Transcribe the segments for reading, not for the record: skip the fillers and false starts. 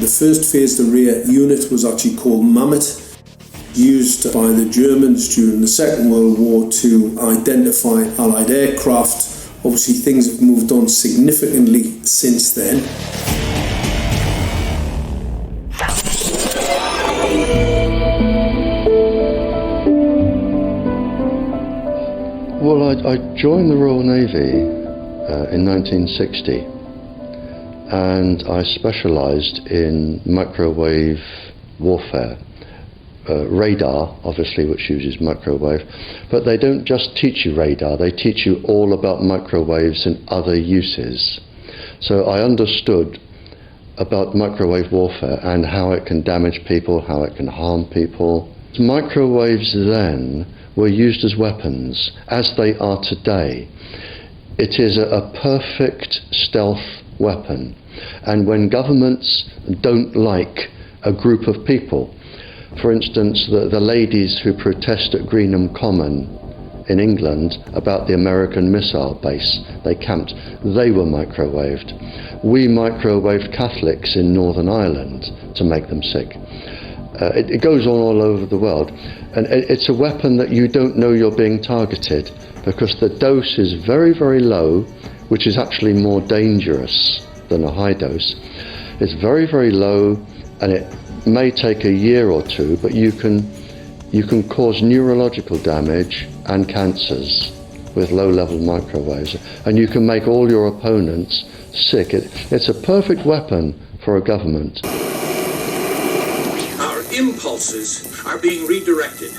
first phased array unit was actually called Mammoth, used by the Germans during the Second World War to identify Allied aircraft. Obviously things have moved on significantly since then. Well, I joined the Royal Navy in 1960, and I specialised in microwave warfare. Radar, obviously, which uses microwave, but they don't just teach you radar, they teach you all about microwaves and other uses. So I understood about microwave warfare and how it can damage people, how it can harm people. Microwaves then were used as weapons, as they are today. It is a perfect stealth weapon, and when governments don't like a group of people, for instance, the ladies who protest at Greenham Common in England about the American missile base they camped, they were microwaved. We microwaved Catholics in Northern Ireland to make them sick. It goes on all over the world, and it's a weapon that you don't know you're being targeted, because the dose is very, very low, which is actually more dangerous than a high dose. It's very, very low, and it may take a year or two, but you can cause neurological damage and cancers with low-level microwaves, and you can make all your opponents sick. It's a perfect weapon for a government. Our impulses are being redirected.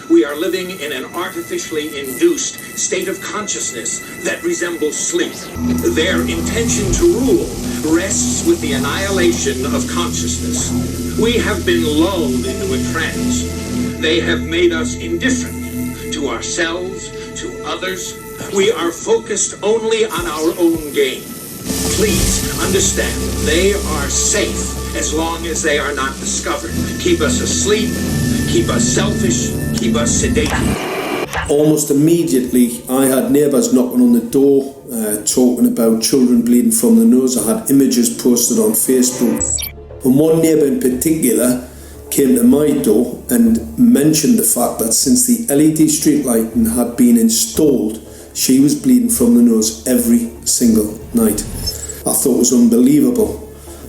We are living in an artificially induced state of consciousness that resembles sleep. Their intention to rule rests with the annihilation of consciousness. We have been lulled into a trance. They have made us indifferent to ourselves, to others. We are focused only on our own gain. Please understand, they are safe as long as they are not discovered. Keep us asleep, keep us selfish, keep us sedated. Almost immediately, I had neighbours knocking on the door, talking about children bleeding from the nose. I had images posted on Facebook. And one neighbour in particular came to my door and mentioned the fact that since the LED street lighting had been installed, she was bleeding from the nose every single night. I thought it was unbelievable.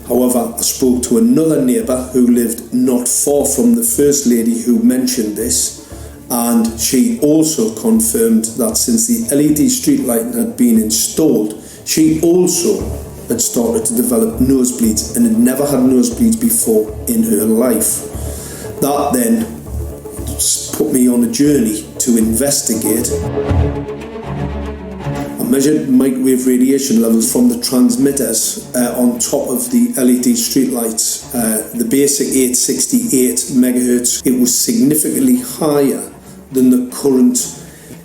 However, I spoke to another neighbour who lived not far from the first lady who mentioned this, and she also confirmed that since the LED street lighting had been installed, she also had started to develop nosebleeds and had never had nosebleeds before in her life. That then put me on a journey to investigate. I measured microwave radiation levels from the transmitters on top of the LED streetlights. The basic 868 megahertz, it was significantly higher than the current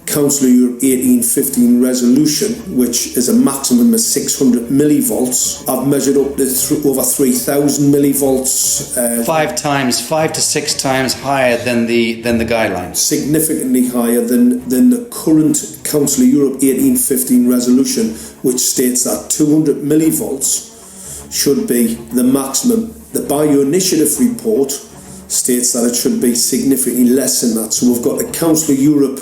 Council of Europe 1815 resolution, which is a maximum of 600 millivolts. I've measured up to over 3,000 millivolts. 5 to 6 times higher than the guidelines. Significantly higher than the current Council of Europe 1815 resolution, which states that 200 millivolts should be the maximum. The Bioinitiative report states that it should be significantly less than that. So we've got the Council of Europe,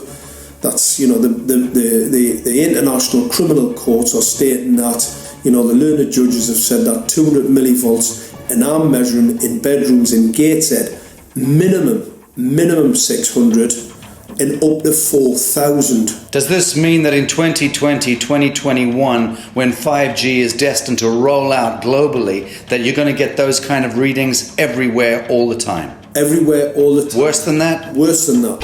that's, the international criminal courts are stating that, the learned judges have said that 200 millivolts, and I'm measuring in bedrooms in Gateshead, minimum 600 and up to 4,000. Does this mean that in 2020, 2021, when 5G is destined to roll out globally, that you're going to get those kind of readings everywhere all the time? Everywhere all the time. Worse than that? Worse than that.